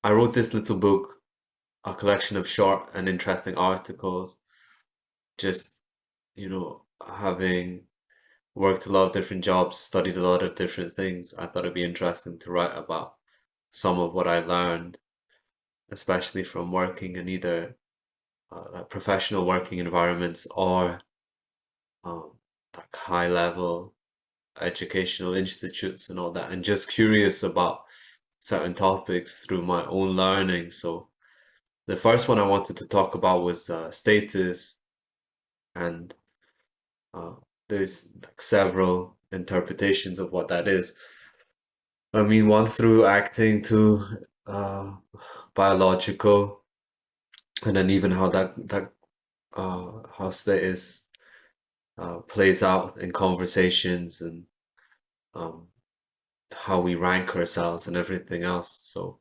I wrote this little book, a collection of short and interesting articles, just, having worked a lot of different jobs, studied a lot of different things. I thought it'd be interesting to write about some of what I learned, especially from working in either like professional working environments or um, like high level educational institutes and all that, and just curious about certain topics through my own learning. So the first one I wanted to talk about was status, and uh, there's like several interpretations of what that is. I mean, one through acting to uh, biological, and then even how how status plays out in conversations and um, how we rank ourselves and everything else. So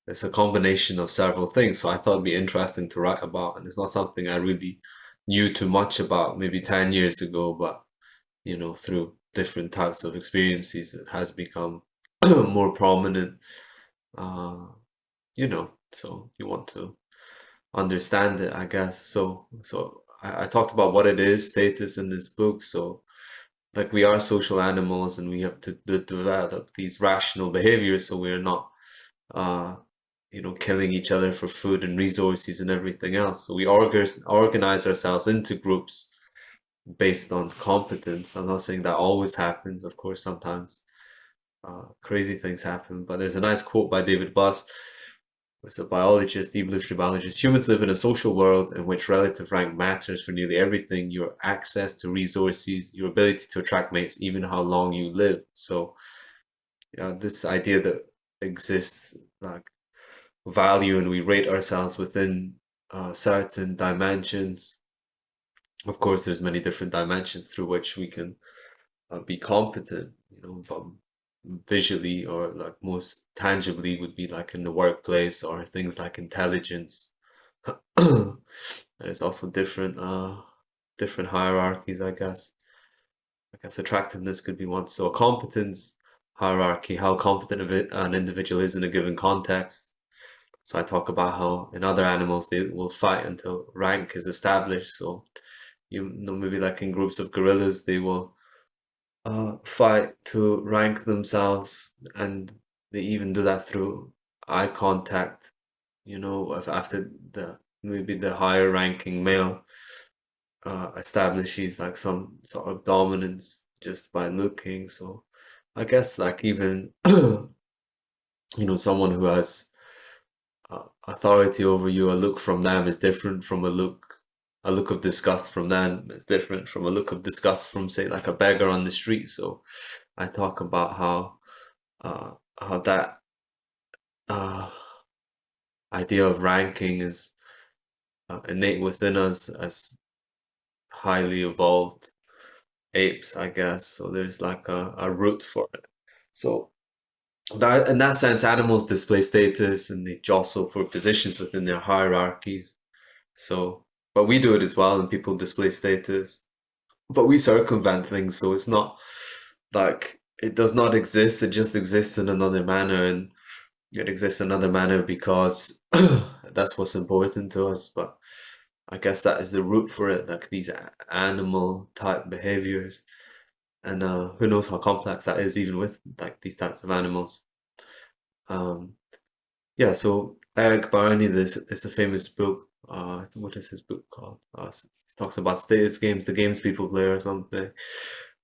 it's a combination of several things. So I thought it'd be interesting to write about, and it's not something I really knew too much about maybe 10 years ago, but through different types of experiences, it has become more prominent. Uh, so you want to understand it, I guess. So I talked about what it is, status in this book. So like we are social animals and we have to develop these rational behaviors so we're not uh killing each other for food and resources and everything else. So we organize ourselves into groups based on competence. I'm not saying that always happens. Of course, sometimes crazy things happen. But there's a nice quote by David Buss, who's a biologist, evolutionary biologist. Humans live in a social world in which relative rank matters for nearly everything. Your access to resources, your ability to attract mates, even how long you live. So, yeah, this idea that exists like value and we rate ourselves within certain dimensions. Of course, there's many different dimensions through which we can be competent, but visually or like most tangibly would be like in the workplace or things like intelligence. There's also different hierarchies, I guess. I guess attractiveness could be one. So a competence hierarchy, how competent an individual is in a given context. So I talk about how in other animals they will fight until rank is established. So maybe like in groups of gorillas, they will fight to rank themselves, and they even do that through eye contact. If after the maybe the higher ranking male establishes like some sort of dominance just by looking. So I guess like even someone who has authority over you, a look from them is different from a look of disgust from them is different from a look of disgust from say like a beggar on the street. So I talk about uh, how that uh, idea of ranking is innate within us as highly evolved apes, I guess. So there's like a root for it. So that in that sense, animals display status and they jostle for positions within their hierarchies. So, but we do it as well, and people display status. But we circumvent things, so it's not like it does not exist. It just exists in another manner, and it exists in another manner because that's what's important to us. But I guess that is the root for it, like these animal type behaviors. And who knows how complex that is, even with like these types of animals. Um, yeah, so Eric Barney, there's a famous book. What is his book called? He talks about status games, the games people play or something.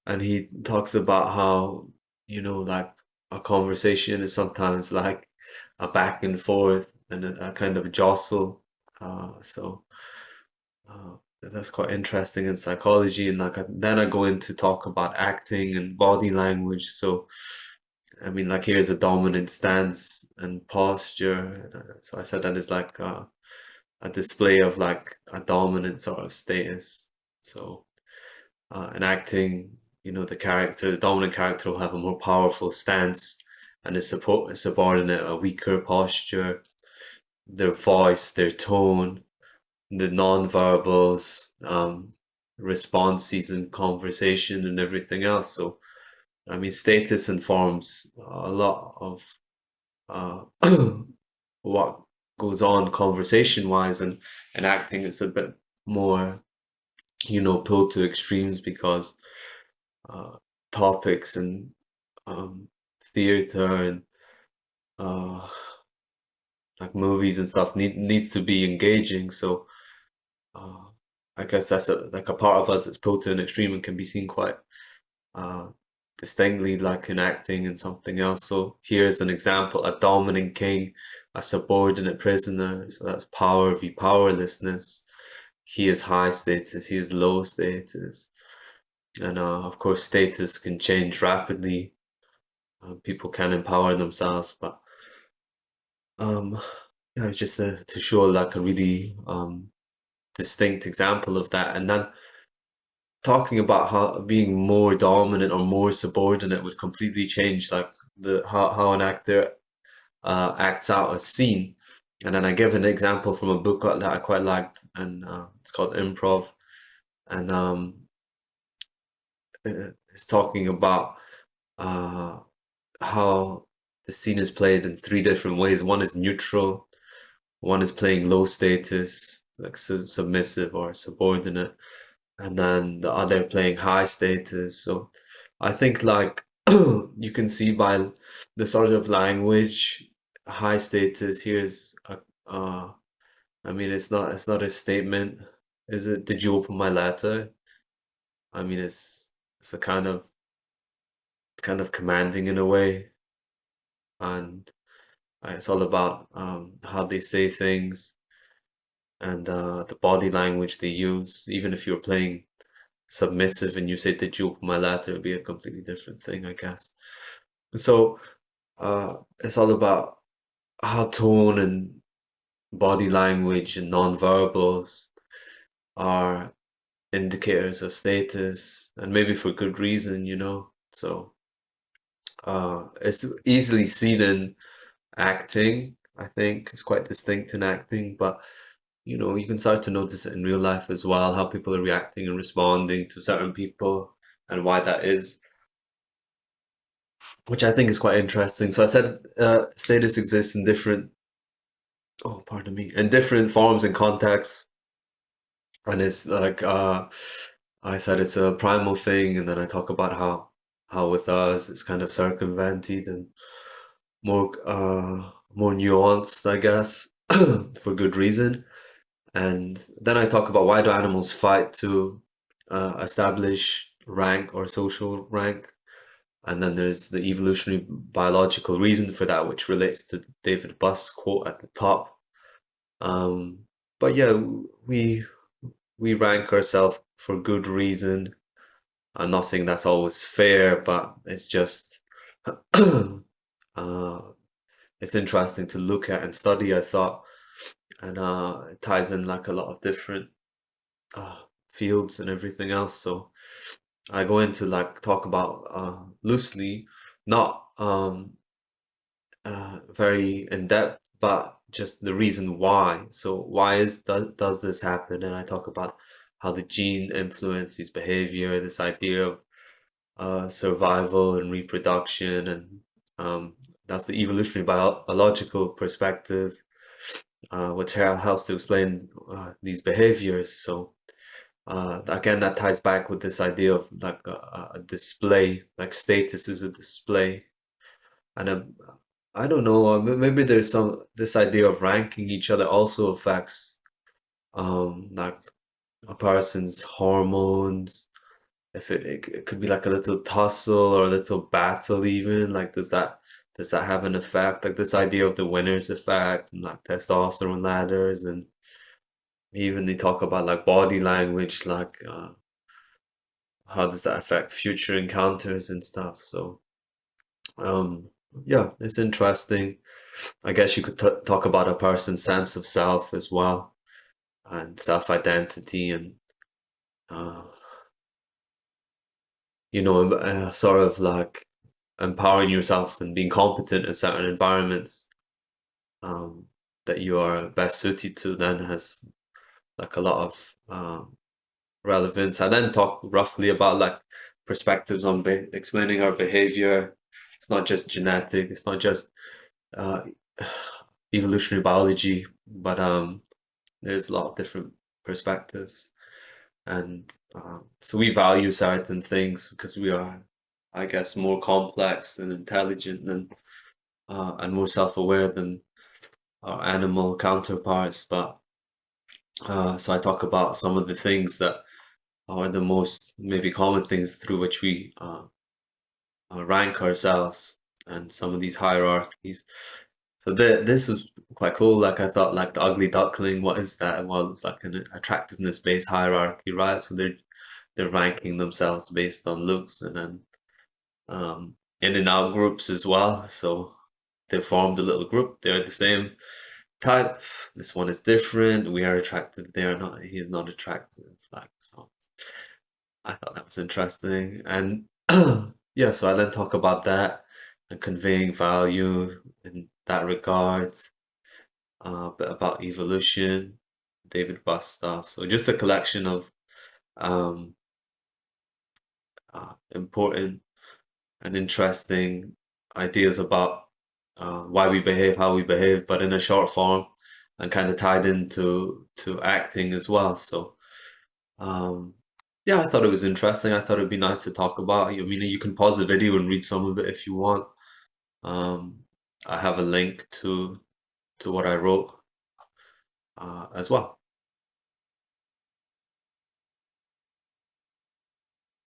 And he talks about how, like a conversation is sometimes like a back and forth and a kind of jostle. So that's quite interesting in psychology. And like then I go into talk about acting and body language. So I mean, like here's a dominant stance and posture. So I said that is like a display of like a dominant sort of status. So in acting, the dominant character will have a more powerful stance, and the subordinate a weaker posture, their voice, their tone, the non-verbals, responses in conversation and everything else. So I mean, status informs a lot of uh, what goes on conversation wise, and acting is a bit more, pulled to extremes because uh, topics and theater and uh, like movies and stuff needs to be engaging. So uh, I guess that's like a part of us that's pulled to an extreme and can be seen quite uh, distinctly, like in acting and something else. So here's an example: a dominant king, a subordinate prisoner. So that's power v powerlessness. He is high status, he is low status. And of course, status can change rapidly. People can empower themselves, but um, yeah, it's just to show like a really distinct example of that. And then talking about how being more dominant or more subordinate would completely change like the how an actor acts out a scene. And then I give an example from a book that I quite liked, and it's called Improv, and it's talking about uh, how the scene is played in three different ways. One is neutral, one is playing low status, like submissive or subordinate, and then the other playing high status. So I think like you can see by the sort of language, high status here is I mean it's not a statement. Is it, did you open my letter? I mean it's a kind of commanding in a way, and it's all about how they say things and the body language they use. Even if you're playing submissive and you say, "Did you open my letter?" It'd be a completely different thing, I guess. So it's all about how tone and body language and nonverbals are indicators of status, and maybe for good reason. So it's easily seen in acting. I think it's quite distinct in acting, but you can start to notice it in real life as well, how people are reacting and responding to certain people and why that is, which I think is quite interesting. So I said status exists in oh, pardon me, in different forms and contexts. And it's like I said it's a primal thing, and then I talk about how with us it's kind of circumvented and more nuanced, I guess, for good reason. And then I talk about why do animals fight to establish rank or social rank. And then there's the evolutionary biological reason for that, which relates to David Buss' quote at the top. Um, but yeah, we rank ourselves for good reason. I'm not saying that's always fair, but it's just uh, it's interesting to look at and study, I thought, and it ties in like a lot of different fields and everything else. So I go into like talk about loosely, not very in depth, but just the reason why. So why does this happen? And I talk about how the gene influences behavior, this idea of survival and reproduction, and that's the evolutionary biological perspective, which helps to explain these behaviors. So again, that ties back with this idea of like a display, like status is a display, and I don't know, maybe there's this idea of ranking each other also affects like a person's hormones. If it could be like a little tussle or a little battle even, like does that have an effect? Like this idea of the winner's effect and like testosterone ladders, and even they talk about like body language, like how does that affect future encounters and stuff. So um yeah, it's interesting. I guess you could talk about a person's sense of self as well, and self-identity, and uh sort of like empowering yourself and being competent in certain environments um, that you are best suited to then has like a lot of relevance. I then talk roughly about like perspectives on explaining our behavior. It's not just genetic. It's not just uh, evolutionary biology, but there's a lot of different perspectives, and so we value certain things because we are, I guess, more complex and intelligent than and more self-aware than our animal counterparts. But so I talk about some of the things that are the most maybe common things through which we rank ourselves and some of these hierarchies. So this is quite cool. Like I thought, like the ugly duckling, what is that? Well, it's like an attractiveness-based hierarchy, right? So they're ranking themselves based on looks, and then in and out groups as well. So they formed a little group. They're the same type. This one is different. We are attractive. They are not. He is not attractive. Like so. I thought that was interesting. And yeah, so I then talk about that and conveying value in that regard, a bit about evolution, David Buss stuff. So just a collection of um, important and interesting ideas about why we behave, how we behave, but in a short form and kind of tied into acting as well. So um, yeah, I thought it was interesting. I thought it'd be nice to talk about. I mean, you can pause the video and read some of it if you want. Um, I have a link to what I wrote as well.